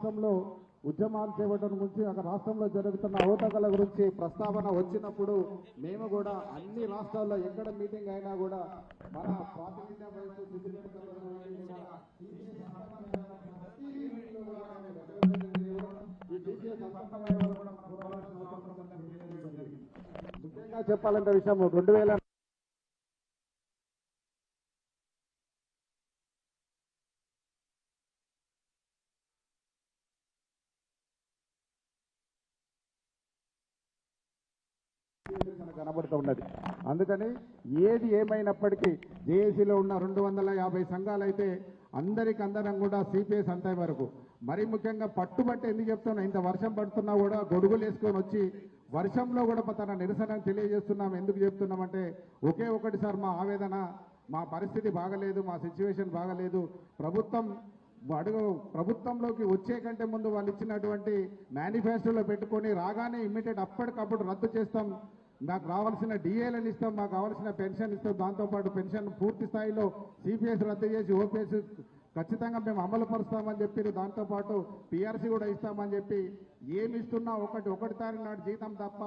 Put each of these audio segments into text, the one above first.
రాష్ట్రంలో ఉద్యమాలు చేపట్టడం గురించి అక్కడ రాష్ట్రంలో జరుగుతున్న అవతకల గురించి ప్రస్తావన వచ్చినప్పుడు మేము కూడా అన్ని రాష్ట్రాల్లో ఎక్కడ మీటింగ్ అయినా కూడా మన ప్రాతినిధ్యం వహిస్తూ ముఖ్యంగా చెప్పాలంటే విషయం 2000 కనబడుతూ ఉన్నది. అందుకని ఏది ఏమైనప్పటికీ జేఏసీలో ఉన్న 250 సంఘాలు అయితే అందరం కూడా సిపిఎస్ అంతే వరకు మరి ముఖ్యంగా పట్టుబట్టి ఎందుకు చెప్తున్నా, ఇంత వర్షం పడుతున్నా కూడా గొడుగులు వేసుకొని వచ్చి వర్షంలో కూడా తన నిరసన తెలియజేస్తున్నాం. ఎందుకు చెప్తున్నామంటే ఒకే ఒకటి సార్, మా ఆవేదన, మా పరిస్థితి బాగలేదు, మా సిచ్యువేషన్ బాగలేదు. ప్రభుత్వంలోకి వచ్చే కంటే ముందు వాళ్ళు ఇచ్చినటువంటి మేనిఫెస్టోలో పెట్టుకొని రాగానే ఇమ్మీడియట్ అప్పటికప్పుడు రద్దు చేస్తాం, మాకు రావాల్సిన డిఏలను ఇస్తాం, మాకు కావాల్సిన పెన్షన్ ఇస్తాం, దాంతోపాటు పెన్షన్ పూర్తి స్థాయిలో సిపిఎస్ రద్దు చేసి ఓపీఎస్ ఖచ్చితంగా మేము అమలు పరుస్తామని చెప్పి, దాంతోపాటు పిఆర్సీ కూడా ఇస్తామని చెప్పి ఏమి ఇస్తున్నా ఒకటి తారీఖు నాడు జీతం తప్ప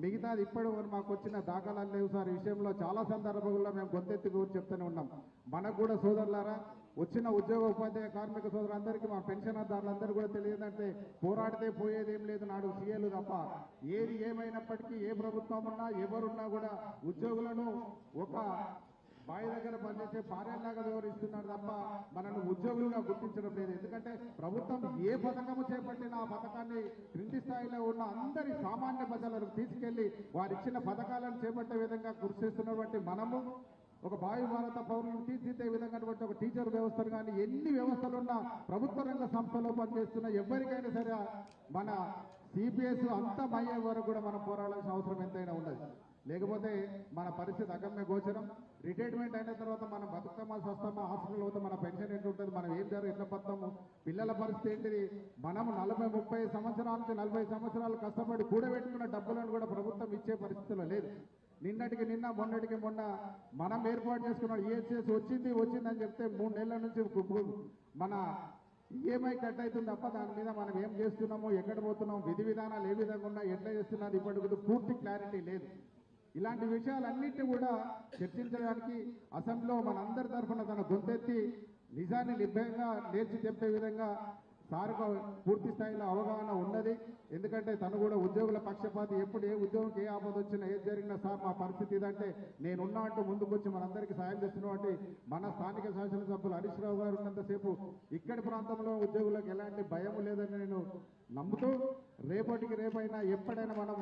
మిగతాది ఇప్పటి వరకు మాకు వచ్చిన దాఖలాలు లేవు సార్. ఈ విషయంలో చాలా సందర్భాల్లో మేము గొంతెత్తి కూర్చొని చెప్తూనే ఉన్నాం. మనకు కూడా సోదరులారా, వచ్చిన ఉద్యోగ ఉపాధ్యాయ కార్మిక సోదరులందరికీ, మా పెన్షనర్దారులందరూ కూడా తెలియదంటే పోరాడితే పోయేది ఏం లేదు, నాడు సీఏలు తప్ప. ఏది ఏమైనప్పటికీ ఏ ప్రభుత్వం ఉన్నా ఎవరున్నా కూడా ఉద్యోగులను ఒక బావి దగ్గర పనిచేసే భార్యలాగా వ్యవహరిస్తున్నారు తప్ప మనల్ని ఉద్యోగులుగా గుర్తించడం లేదు. ఎందుకంటే ప్రభుత్వం ఏ పథకము చేపట్టినా ఆ పథకాన్ని క్రింది స్థాయిలో ఉన్న అందరి సామాన్య ప్రజలకు తీసుకెళ్లి వారిచ్చిన పథకాలను చేపట్టే విధంగా కృషి చేస్తున్నటువంటి మనము ఒక భావి భారత పౌరులను తీర్చిదిద్దే విధంగా ఒక టీచర్ వ్యవస్థను కానీ ఎన్ని వ్యవస్థలున్నా ప్రభుత్వ రంగ సంస్థలో పనిచేస్తున్న ఎవరికైనా సరే మన సిపిఎస్ అంతమయ్యే వరకు కూడా మనం పోరాడాల్సిన అవసరం ఎంతైనా ఉన్నది. లేకపోతే మన పరిస్థితి అగమ్య గోచరం. రిటైర్మెంట్ అయిన తర్వాత మనం బతుకమ్మ స్వస్థమ్మ హాస్పిటల్ అవుతాం, మన పెన్షన్ ఎంత ఉంటుంది, మనం ఏం జరుగుతుంది, ఎట్లా పడతాము, పిల్లల పరిస్థితి ఏంటిది. మనం 40-30 సంవత్సరాల నుంచి 40 సంవత్సరాలు కష్టపడి కూడబెట్టుకున్న డబ్బులను కూడా ప్రభుత్వం ఇచ్చే పరిస్థితిలో లేదు. నిన్నటికి నిన్న మొన్నటికి మొన్న మనం ఏర్పాటు చేసుకున్న ఈఎస్ఎస్ వచ్చిందని చెప్తే 3 నెలల నుంచి మన ఈఎంఐ కట్ అవుతుంది తప్ప దాని మీద మనం ఏం చేస్తున్నామో, ఎక్కడ పోతున్నాం, విధి విధానాలు ఏ విధంగా ఉన్నా, ఎట్లా చేస్తున్నది ఇప్పటికి పూర్తి క్లారిటీ లేదు. ఇలాంటి విషయాలన్నింటినీ కూడా చర్చించడానికి అసెంబ్లీలో మనందరి తరఫున తన గొంతెత్తి నిజాన్ని నిర్భయంగా నేర్చి చెప్పే విధంగా సార్కు పూర్తి స్థాయిలో అవగాహన ఉన్నది. ఎందుకంటే తను కూడా ఉద్యోగుల పక్షపాతి, ఎప్పుడు ఏ ఉద్యోగంకి ఏ ఆపద వచ్చినా ఏది జరిగినా సార్ మా పరిస్థితి ఇదంటే నేనున్నా అంటూ ముందుకొచ్చి మనందరికీ సాయం చేస్తున్నటువంటి మన స్థానిక శాసనసభ్యులు హరీష్ రావు గారు ఉన్నంతసేపు ఇక్కడి ప్రాంతంలో ఉద్యోగులకు ఎలాంటి భయం లేదని నేను నమ్ముతూ రేపైనా ఎప్పుడైనా మనం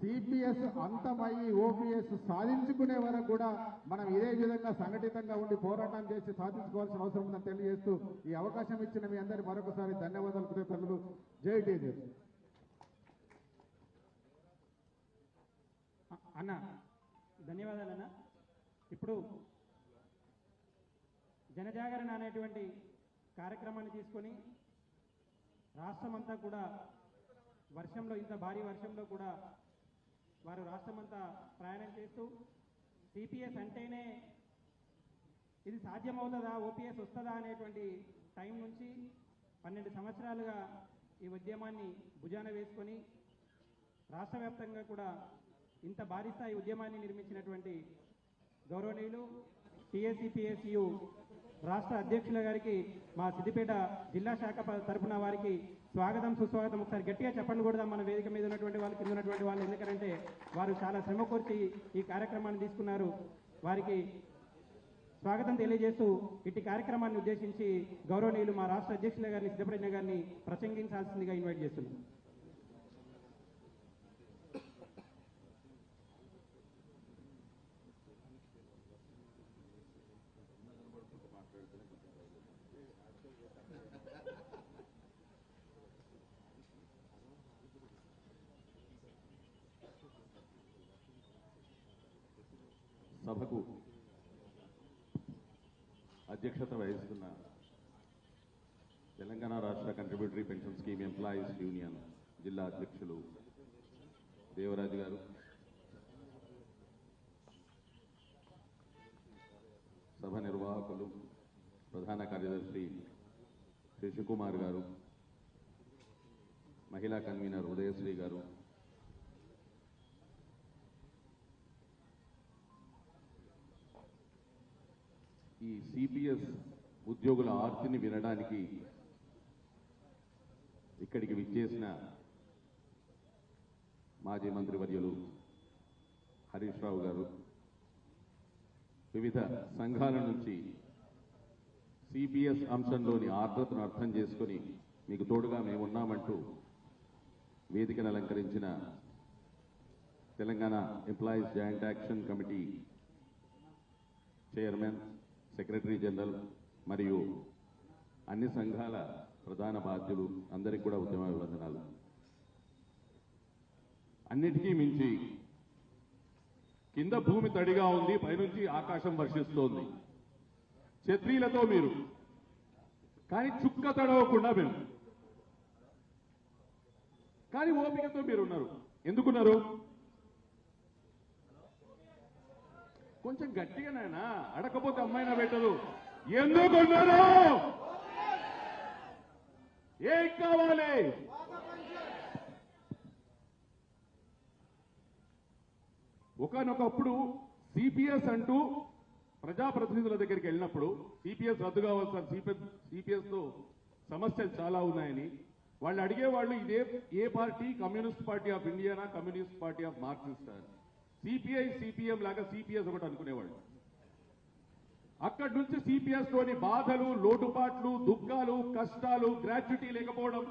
సిపిఎస్ అంతమయ్యి ఓపీఎస్ సాధించుకునే వరకు కూడా మనం ఇదే విధంగా సంఘటితంగా ఉండి పోరాటం చేసి సాధించుకోవాల్సిన అవసరం ఉందని తెలియజేస్తూ ఈ అవకాశం ఇచ్చిన మీ అందరి మరొకసారి ధన్యవాదాలు, కృతజ్ఞతలు. జై టీజర్. అన్న ధన్యవాదాలన్న. ఇప్పుడు జనజాగరణ అనేటువంటి కార్యక్రమాన్ని తీసుకొని రాష్ట్రమంతా కూడా వర్షంలో, ఇంత భారీ వర్షంలో కూడా వారు రాష్ట్రమంతా ప్రయాణం చేస్తూ సిపిఎస్ అంటేనే ఇది సాధ్యమవుతుందా, ఓపీఎస్ వస్తుందా అనేటువంటి టైం నుంచి 12 సంవత్సరాలుగా ఈ ఉద్యమాన్ని భుజాన వేసుకొని రాష్ట్ర వ్యాప్తంగా కూడా ఇంత భారీ స్థాయి ఉద్యమాన్ని నిర్మించినటువంటి గౌరవనీయులు టీఏసీపీఎస్యు రాష్ట్ర అధ్యక్షుల గారికి మా సిద్దిపేట జిల్లా శాఖ తరఫున వారికి స్వాగతం, సుస్వాగతం. ఒకసారి గట్టిగా చెప్పండి కూడా మన వేదిక మీద ఉన్నటువంటి వాళ్ళు, కింద ఉన్నటువంటి వాళ్ళు. ఎందుకంటే వారు చాలా శ్రమ కోర్చి ఈ కార్యక్రమాన్ని తీసుకున్నారు. వారికి స్వాగతం తెలియజేస్తూ ఇట్టి కార్యక్రమాన్ని ఉద్దేశించి గౌరవనీయులు మా రాష్ట్ర అధ్యక్షుల గారిని, సిద్ధప్రజ్ఞ గారిని ప్రసంగించాల్సిందిగా ఇన్వైట్ చేస్తున్నాం. సభకు అధ్యక్షత వహిస్తున్న తెలంగాణ రాష్ట్ర contributory pension scheme employees union జిల్లా అధ్యక్షులు దేవరాజు గారు, సభ నిర్వాహకులు ప్రధాన కార్యదర్శి శశికుమార్ గారు, మహిళా కన్వీనర్ ఉదయశ్రీ గారు, ఈ సిపిఎస్ ఉద్యోగుల ఆర్తిని వినడానికి ఇక్కడికి విచ్చేసిన మాజీ మంత్రివర్యులు హరీష్ రావు గారు, వివిధ సంఘాల నుంచి సిపిఎస్ అంశంలోని ఆర్ద్రతను అర్థం చేసుకుని మీకు తోడుగా మేమున్నామంటూ వేదికను అలంకరించిన Telangana employees joint action committee chairman, secretary general మరియు అన్ని సంఘాల ప్రధాన బాధ్యులు అందరికీ కూడా ఉద్యమాభివందనాలు. అన్నిటికీ మించి కింద భూమి తడిగా ఉంది, పైనుంచి ఆకాశం వర్షిస్తోంది. ఛత్రీలతో మీరు, కానీ చుక్క తడవకుండా మేము, కానీ ఓపికతో మీరున్నారు. ఎందుకున్నారు? కొంచెం గట్టిగా నాయనా, అడకపోతే అమ్మాయినా పెట్టదు. ఎందుకున్నారు? ఏం కావాలి? ఒకనొకప్పుడు సిపిఎస్ అంటూ ప్రజాప్రతినిధుల దగ్గరికి వెళ్ళినప్పుడు సిపిఎస్ రద్దు కావాలి సార్, సిపిఎస్ తో సమస్యలు చాలా ఉన్నాయని వాళ్ళు అడిగేవాళ్ళు, ఇదే ఏ పార్టీ? కమ్యూనిస్ట్ పార్టీ ఆఫ్ ఇండియానా, కమ్యూనిస్ట్ పార్టీ ఆఫ్ మార్క్సిస్ట్ అని. సిపిఐ సిపిఎం లాగా సిపిఎస్ ఒకటి అనుకునేవాళ్ళు. అక్కడి నుంచి సిపిఎస్ లోని బాధలు, లోటుపాట్లు, దుఃఖాలు, కష్టాలు, గ్రాట్యుటీ లేకపోవడం,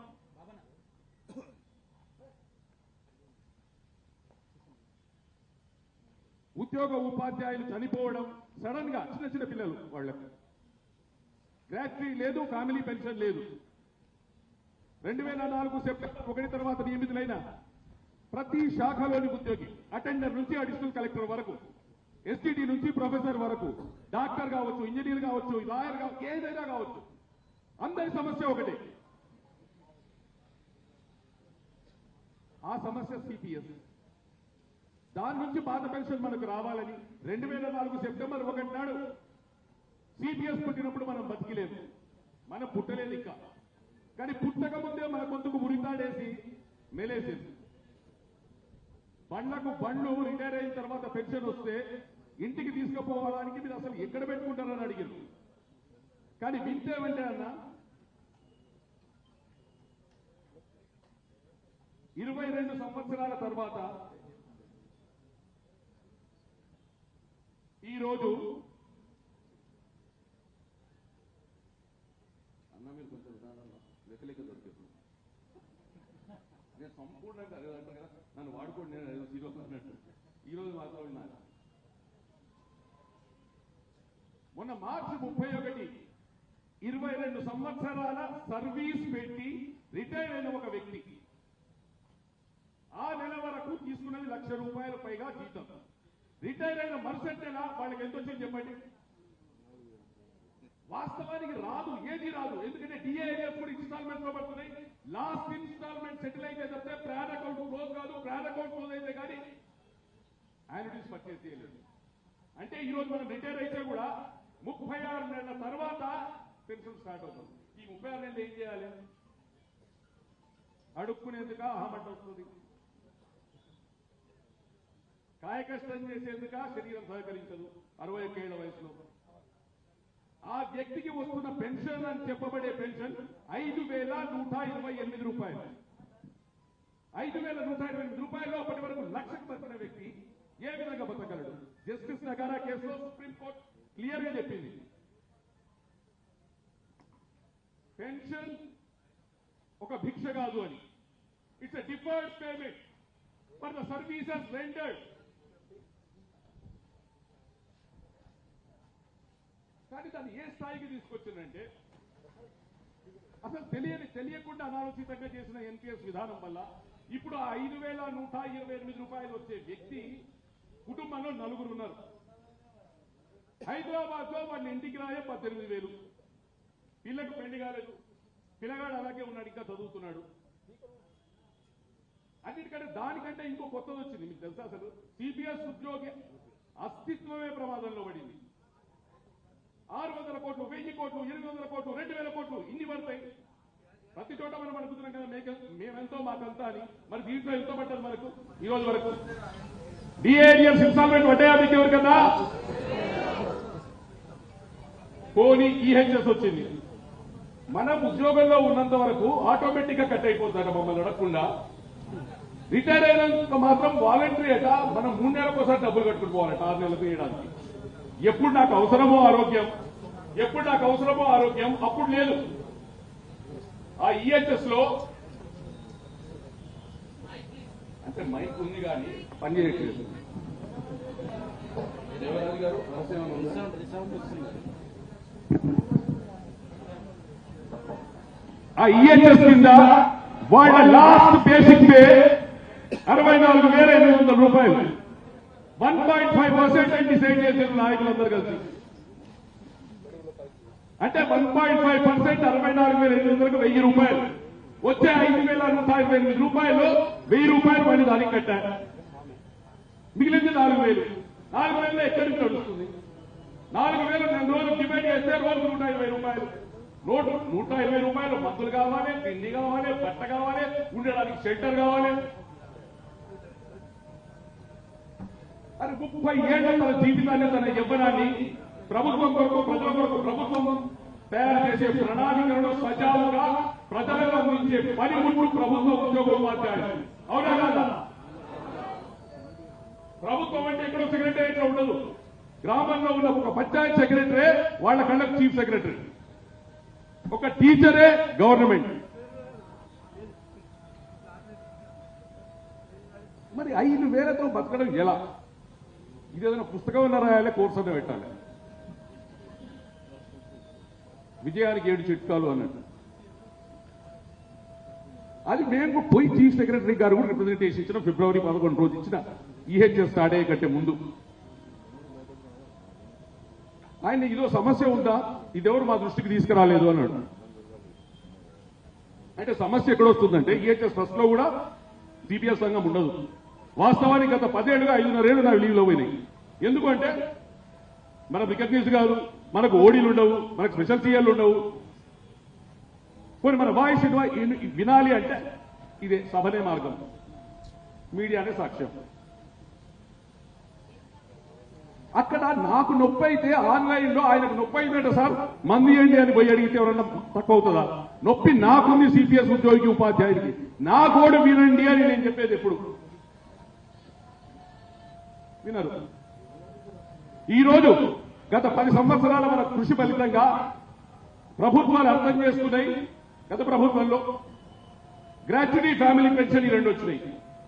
ఉద్యోగ ఉపాధ్యాయులు చనిపోవడం, సడన్ గా చిన్న చిన్న పిల్లలు వాళ్ళకి గ్రాట్యుటీ లేదు, ఫ్యామిలీ పెన్షన్ లేదు. 2004 సెప్టెంబర్ 1 తర్వాత నియమితులైన ప్రతి శాఖలోని ఉద్యోగి, అటెండర్ నుంచి అడిషనల్ కలెక్టర్ వరకు, ఎస్టీడీ నుంచి ప్రొఫెసర్ వరకు, డాక్టర్ కావచ్చు, ఇంజనీర్ కావచ్చు, లాయర్ కావచ్చు, ఏదైనా కావచ్చు, అందరి సమస్య ఒకటే. ఆ సమస్య సిపిఎస్. దాని నుంచి పాత పెన్షన్ మనకు రావాలని 2004 సెప్టెంబర్ 1 నాడు సిపిఎస్ పుట్టినప్పుడు మనం బతికిలేదు, మనం పుట్టలేదు ఇంకా. కానీ పుట్టక ముందే మన గొంతుకు ఉరితాడేసి మేలేసేది. బండ్లకు బండ్లు రిటైర్ అయిన తర్వాత పెన్షన్ వస్తే ఇంటికి తీసుకుపోవడానికి మీరు అసలు ఎక్కడ పెట్టుకుంటారని అడిగారు. కానీ వింటేమంటే అన్న, 22 సంవత్సరాల తర్వాత ఈరోజు అన్న మీరు కొంచెం లెక్కలేక దొరికేస్తుంది. నేను సంపూర్ణంగా అదే అంటారు కదా, నన్ను వాడుకోండి, నేను ఈరోజు అన్నట్టు ఈరోజు వాతావరణం. మొన్న మార్చి 31 22 సంవత్సరాల సర్వీస్ పెట్టి రిటైర్ అయిన ఒక వ్యక్తి ఆ నెల వరకు తీసుకున్నది ₹1,00,000 పైగా జీతం. రిటైర్ అయిన మరుసటి నెల వాళ్ళకి ఎంత వచ్చింది చెప్పండి? వాస్తవానికి రాదు, ఏది రాదు. ఎందుకంటే డిఏఎఫ్ కూడా ఇన్స్టాల్మెంట్ లో పడుతున్నాయి. లాస్ట్ ఇన్స్టాల్మెంట్ సెటిల్ అయితే తప్పితే ప్లాన్ అకౌంట్ క్లోజ్ కాదు. ప్లాన్ అకౌంట్ క్లోజ్ అయితే కానీ యాన్యుటీస్ పర్చేస్ చేయలేదు. అంటే ఈ రోజు మనం రిటైర్ అయితే కూడా 36 నెలల తర్వాత పెన్షన్ స్టార్ట్ అవుతుంది. ఈ 36 నెలలు ఏం చేయాలి? అడుక్కునేందుక అహమంట వస్తుంది, కాయకష్టం చేసేందుక శరీరం సహకరించదు 61 ఏళ్ల వయసులో. ఆ వ్యక్తికి వస్తున్న పెన్షన్ అని చెప్పబడే పెన్షన్ ₹5,128. ₹5,128 అప్పటి వరకు లక్షకు బతికిన వ్యక్తి ఏ విధంగా బతకగలడు? జస్టిస్ నగారా కేసులో సుప్రీంకోర్టు క్లియర్ గా చెప్పింది, పెన్షన్ ఒక భిక్ష కాదు అని. It's a deferred payment for the services rendered. కానీ దాన్ని ఏ స్థాయికి తీసుకొచ్చిందంటే, అసలు తెలియకుండా అనాలోచితంగా చేసిన ఎన్పిఎస్ విధానం వల్ల ఇప్పుడు ఆ ₹5,128 వచ్చే వ్యక్తి కుటుంబంలో 4 ఉన్నారు. హైదరాబాద్ లో వాళ్ళ ఇంటికి రాయే 18,000. పిల్లకు పెళ్లి కాలేదు, పిల్లగాడు అలాగే ఉన్నాడు, ఇంకా చదువుతున్నాడు. అన్నిటికంటే దానికంటే ఇంకో కొత్తది వచ్చింది. మీకు తెలుసా? అసలు సిపిఎస్ ఉద్యోగి అస్తిత్వమే ప్రమాదంలో పడింది. 600 కోట్లు, 1000 కోట్లు, 800 కోట్లు, 2000 కోట్లు ఇన్ని పడతాయి. ప్రతి చోట మనం అడుగుతున్నాం కదా మేమెంతో మాకంతా అని. మరి దీంట్లో ఎంతో పడ్డది మనకు ఈ రోజు వరకు? డిఏడిఎస్ ఇన్స్టాల్మెంట్ పడ్డాయా మీకు ఎవరికన్నా? పోనీ ఈహెచ్ఎస్ వచ్చింది. మనం ఉద్యోగంలో ఉన్నంత వరకు ఆటోమేటిక్ గా కట్ అయిపోతాడు మమ్మల్ని అడగకుండా. రిటైర్ అయినాక మాత్రం వాలంటరీ అట మనం 3 నెలలకు ఒకసారి డబ్బులు కట్టుకుని పోవాలట 6 నెలలకు వేయడానికి. ఎప్పుడు నాకు అవసరమో ఆరోగ్యం అప్పుడు లేదు. ఆ ఈహెచ్ఎస్ లో అంటే మైక్ ఉంది కానీ పని చేయట్లేదు. దేవరాజు గారు ఆ ఈహెచ్ఎస్ కింద వాళ్ళ లాస్ట్ బేసిక్ పే 64,500 రూపాయలు. 1.5% డిసైడ్ చేసిన నాయకులందరూ కలిసి. అంటే 1.5% 64,500కు 1,000 రూపాయలు. వచ్చే 5,128 రూపాయలు 1,000 రూపాయలు పని దానికి కట్టారు. మిగిలింది 4,000. 4,000 ఎక్కడి నుంచి నడుస్తుంది? 4,000 నేను రోజు డిబేట్ చేస్తే రోజు 120 రూపాయలు. 120 రూపాయలు మందులు కావాలి, తిండి కావాలి, బట్ట కావాలి, ఉండడానికి షెల్టర్ కావాలి. అది 30 ఏళ్ల తన జీవితాన్ని, తన యవ్వనాన్ని ప్రభుత్వం కొరకు, ప్రజల కొరకు ప్రభుత్వం తయారు చేసే ప్రణాళికలను సజావుగా ప్రజలకు అందించే పనిముట్లు ప్రభుత్వ ఉద్యోగోపాధ్యాయులు. అవునా కాదా? ప్రభుత్వం అంటే ఎక్కడో సెక్రటరీ ఉండదు. గ్రామంలో ఉన్న ఒక పంచాయత్ సెక్రటరీ వాళ్ళ కళ్ళకు చీఫ్ సెక్రటరీ, ఒక టీచరే గవర్నమెంట్. మరి 5,000తో బతకడం ఎలా? ఇది ఏదైనా పుస్తకం ఉన్న రాయాలి, కోర్సు అన్న పెట్టాలి. విజయానికి 7 చిట్కాలు అన్నట్టు. అది మేము పోయి చీఫ్ సెక్రటరీ గారు కూడా రిప్రజెంటేషన్ ఇచ్చిన ఫిబ్రవరి 11 రోజు ఇచ్చిన ఈహెచ్ఎస్ స్టార్ట్ అయ్యే కంటే ముందు. ఆయన ఇదో సమస్య ఉందా, ఇదెవరు మా దృష్టికి తీసుకురాలేదు అన్నాడు. అంటే సమస్య ఎక్కడొస్తుందంటే ఈహెచ్ఎస్ ట్రస్ట్ లో కూడా సిపిఎస్ సంఘం ఉండదు. వాస్తవానికి గత 10 ఏళ్లుగా 5.5 ఏళ్లు నా లీవ్లో పోయినాయి. ఎందుకంటే మన రికగ్నైజ్ కాదు, మనకు ఓడీలు ఉండవు, మనకు స్పెషల్ సీఎల్ ఉండవు. కొన్ని మన వాయిస్ వినాలి అంటే ఇదే సభనే మార్గం, మీడియానే సాక్ష్యం. అక్కడ నాకు నొప్పి అయితే ఆన్లైన్ లో ఆయనకు నొప్పి అయిందంట, సార్ మంది ఏంటి అని పోయి అడిగితే ఎవరన్నా తక్కువ అవుతుందా? నొప్పి నాకుంది సిపిఎస్ ఉద్యోగికి, ఉపాధ్యాయుడికి. నా కోడు వినండి అని నేను చెప్పేది ఎప్పుడు వినరు. ఈ రోజు గత 10 సంవత్సరాల మన కృషి ఫలితంగా ప్రభుత్వాలు అర్థం చేసుకున్నాయి. గత ప్రభుత్వంలో గ్రాట్యుటీ, ఫ్యామిలీ పెన్షన్ ఈ 2 వచ్చినాయి.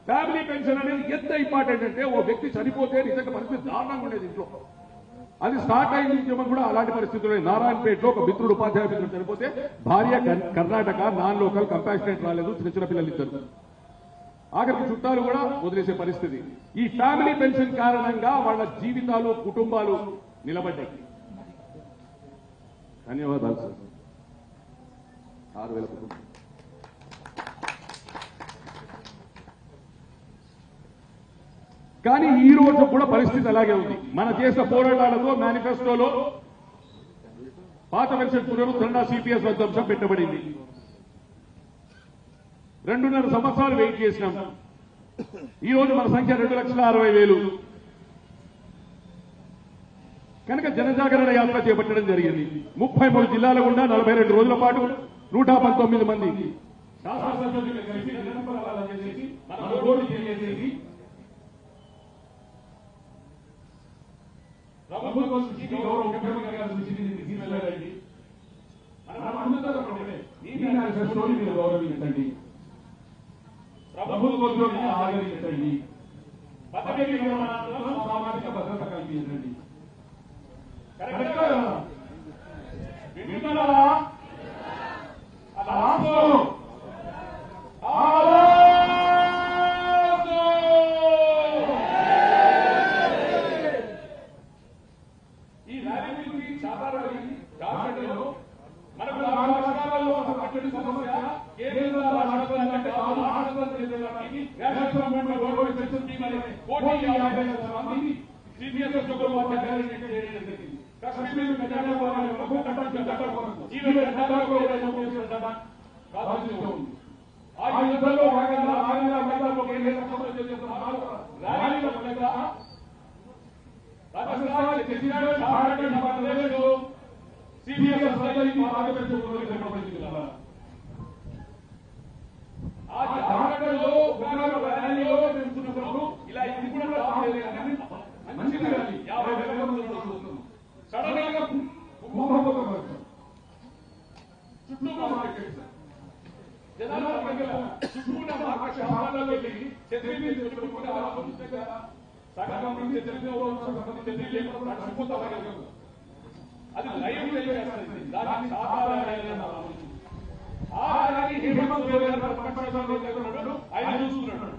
ఫ్యామిలీ పెన్షన్ అనేది ఎంత ఇంపార్టెంట్ అంటే, ఓ వ్యక్తి చనిపోతే నిజంగా పరిస్థితి దారుణంగా ఉండేది ఇంట్లో. అది స్టార్ట్ అయింది ఉద్యమం కూడా అలాంటి పరిస్థితుల్లో. నారాయణపేటలో ఒక మిత్రుడు, ఉపాధ్యాయ మిత్రుడు చనిపోతే భార్య కర్ణాటక, నాన్ లోకల్, కంపాషనేట్ రాలేదు, చిన్న పిల్లలు ఇద్దరు. ఆఖరికి చుట్టాలు కూడా వదిలేసే పరిస్థితి. ఈ ఫ్యామిలీ పెన్షన్ కారణంగా వాళ్ళ జీవితాలు, కుటుంబాలు నిలబడ్డాయి. ధన్యవాదాలు సార్. 6,000 కుటుంబం. కానీ ఈ రోజు కూడా పరిస్థితి అలాగే ఉంది. మన చేసిన పోరాటాలతో మేనిఫెస్టోలో పాత పెన్షన్ పునరుద్ధరణ, సిపిఎస్ రద్దంశం పెట్టబడింది. 2.5 సంవత్సరాలు వెయిట్ చేసినాం. ఈ రోజు మన సంఖ్య 2,60,000. కనుక జనజాగరణ యాత్ర చేపట్టడం జరిగింది. 33 జిల్లాల గుండా 42 రోజుల పాటు 119 మంది శాసనసభ్యులు కలిసి నిరంతరాలు చేసి మన రోడ్డు చేసి ప్రభుత్వం నుంచి గౌరవ ముఖ్యమంత్రి గారి దృష్టికి తీసుకెళ్లారండి. మనం అందుతారు మీ మేనిఫెస్టోని మీరు గౌరవించండి, ప్రభుత్వ ఉద్యోగాన్ని ఆదరించండి, పదవి విరమణలో సామాజిక భద్రత కల్పించండి. వింటున్నారా? ఈ ర్యాలీ గురించి చాలా రాష్ట్రంలో మనకు రాష్ట్రాలలో అక్కడి సమస్య కేంద్ర రాష్ట్రాలంటే కాదు, రాష్ట్రానికి రాష్ట్రంలో గౌరవించండి. మరి 150 మంది సిపిఎస్ ఉద్యోగోపాధ్యాయులు చేయడం జరిగింది. కశ్మీర్ ప్రాతినిధ్యం ఉంది. ఆ యుద్ధంలో భాగంగా రాజకీయ మైదానంలో ర్యాలీల మూలంగా రాజస్థాన్ ఛత్తీస్గఢ్ జార్ఖండ్ మధ్యప్రదేశ్ సిపిఎస్ ఆ జార్ఖండ్లో ర్యాలీలో తెలుసుకున్నప్పుడు ఇలా ఇది కూడా రావాలి మంచి ర్యాలీ 50,000 మంది సడన్ గా చుట్టూ మార్కెట్ జనాలు చుట్టూ మార్కెట్ షాపులలో వెళ్ళి చెత్రీ చుట్టుకుంటే సగం నుంచి చెత్రీ లేకుండా నడిచిపోతారు. అది లైవ్ చేస్తుంది. దానికి సాధారణ ఆ ర్యాలీ హేమంత్ సోరెన్ గారు ఆయన చూస్తున్నాడు.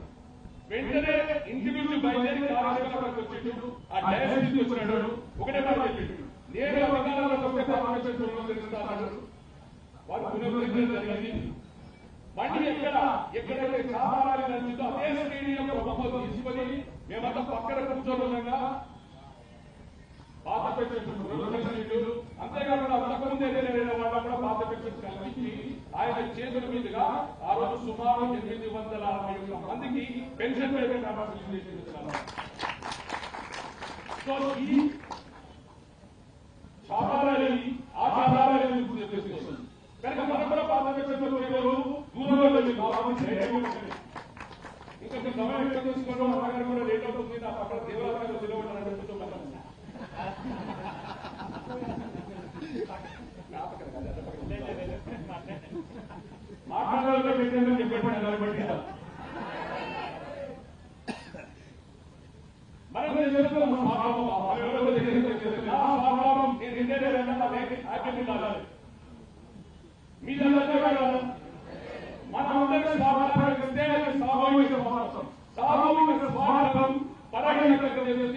వెంటనే ఇంటి నుంచి బయలుదేరి కార్యక్రమానికి వచ్చేటప్పుడు ఆ డయాసిస్ వచ్చినాడు. ఒకటే మాట చెప్పిండు, నేను అధికారంలో వస్తే పార్లమెంట్ తెలుస్తాను. వారు పునరుద్ధరించడం జరిగింది. మళ్ళీ ఎక్కడైతే సాధారణ నచ్చిందో అదే స్టేడియం ప్రభుత్వం తీసుకొని మేమంతా పక్కన కూర్చోనుగా పాత పెన్షన్ అంతేకాకుండా అంతకుముందు ఎదురైన వాళ్ళ కూడా పాత పెన్షన్ కల్పించి ఆయన చేతుల మీదుగా ఆ రోజు సుమారు 861 మందికి పెన్షన్ పేమెంట్ సో ఈ సాధారణ ఆచారాలను తెలుస్తుంది. కనుక మనం కూడా పాత పెన్షన్ దూరంలో వెళ్ళి ఇంకా సమయం ఎక్కువ తీసుకోవడం అలాగే కూడా లేట్ అవుతుంది. నా పక్కన దేవాలయాలు తెలియబడాలని మాట్లాడాలని చెప్పండి. మనం మనందరూ స్వాగతిస్తే సామూహిక స్వాగతం. సామూహిక స్వాగతం పరగణిక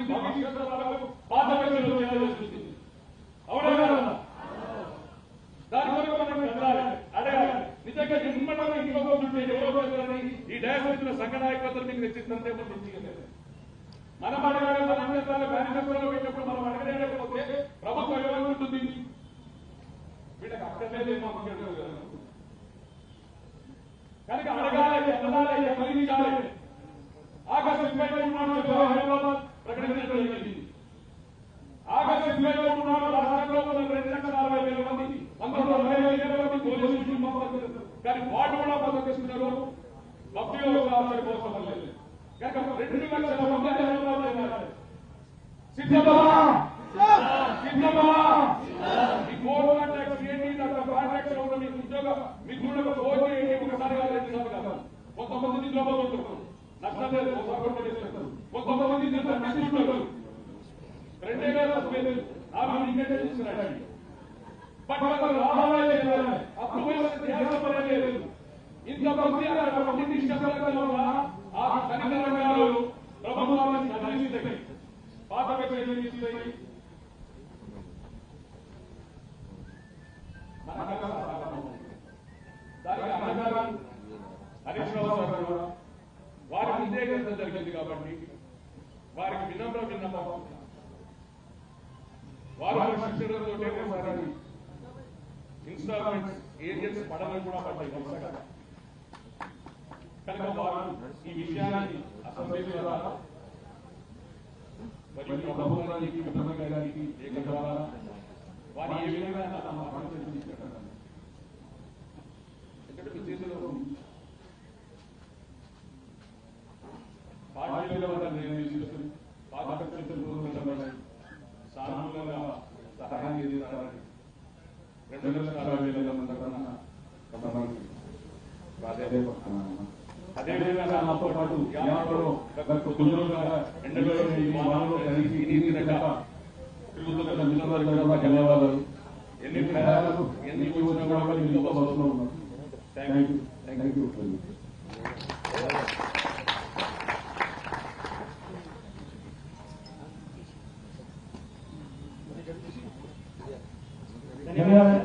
భవిష్యత్తు పాత చేస్తుంది. అవునా? దాని వరకు మనం అడగాలి. నిజంగా మనం ఇంట్లో ఈ డయాబెటిస్ సంఘ నాయకత్వం మీకు తెచ్చిస్తుంటే మనం అడగాలి. మన అంశాలు మేనిఫెస్టోలో పెట్టినప్పుడు మనం అడగలేకపోతే ప్రభుత్వం ఏమనుకుంటుంది? వీళ్ళకి అక్కర్లేదేమో కనుక అడగాలి, ఎదగాలి, కలిగించాలి. ఆగస్టు 23 హైదరాబాద్ ప్రకటించడం జరిగింది. ఆగస్టు 23 రాష్ట్రంలో 2,60,000 మంది, అందులో 40,000 మంది పోలీసులు పంపారు. కానీ వాళ్ళు కూడా బతకిస్తున్నారు. భక్తిలో కోసం లేదు. కనుక 2 లక్షల మంది హైదరాబాద్ సిద్ధమా సిద్ధమా ఈ కోరోనా ట్యాక్స్ ఏంటి? కాంట్రాక్ట్ ఉన్న మీకు ఉద్యోగం మీకు ఫోన్ చేయండి. ఒకసారి కాదు, కొంతమంది నిద్రపోతూ ఉంటారు, నష్టం లేదు, కొంతమంది తీసుకుంటారు. 2,000 తీసుకున్నాడు. బట్ రావాలి అప్పుడు లేదు. ఇంతమంది నిశ్శబ్దంగా ఆ ఖనిజ రంగాలు ప్రభుత్వాన్ని కదిలిస్తాయి, పాత పెట్టి దానికి అన్నగారు హరీష్ రావు గారు వారికి ఉద్దేశించడం జరిగింది. కాబట్టి వారికి విన్నపం వారు శిక్షణతో ఇన్స్టాల్మెంట్స్ ఏజెంట్స్ పడాలని కూడా పడ్డాయి. కనుక వారు ఈ విషయాన్ని అసెంబ్లీ ద్వారా మరియు ప్రభుత్వానికి ముఖ్యమంత్రి గారికి లేఖ ద్వారా వారు ఏ విధంగా పార్టీలో నిర్ణయం తీసుకుని పాత సానుకూలంగా సహాయం చేస్తారని 2,60,000 మంది అదేవిధంగా నాతో పాటు ఎండలో ధన్యవాదాలు. ఎన్ని ప్రయాణాలు ఎన్ని వచ్చినా కూడా మీకు అవసరం ఉన్నారు. Thank you. ధన్యవాదాలు.